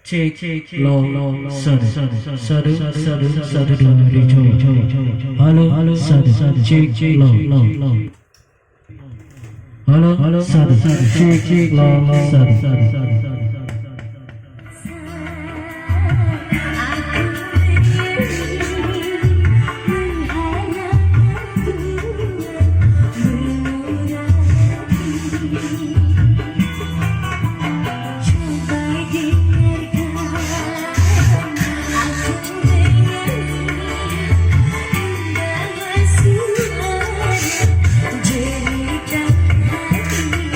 Cek sadu rico. Halo sadu cek lo. Halo sadu cek lo sadu.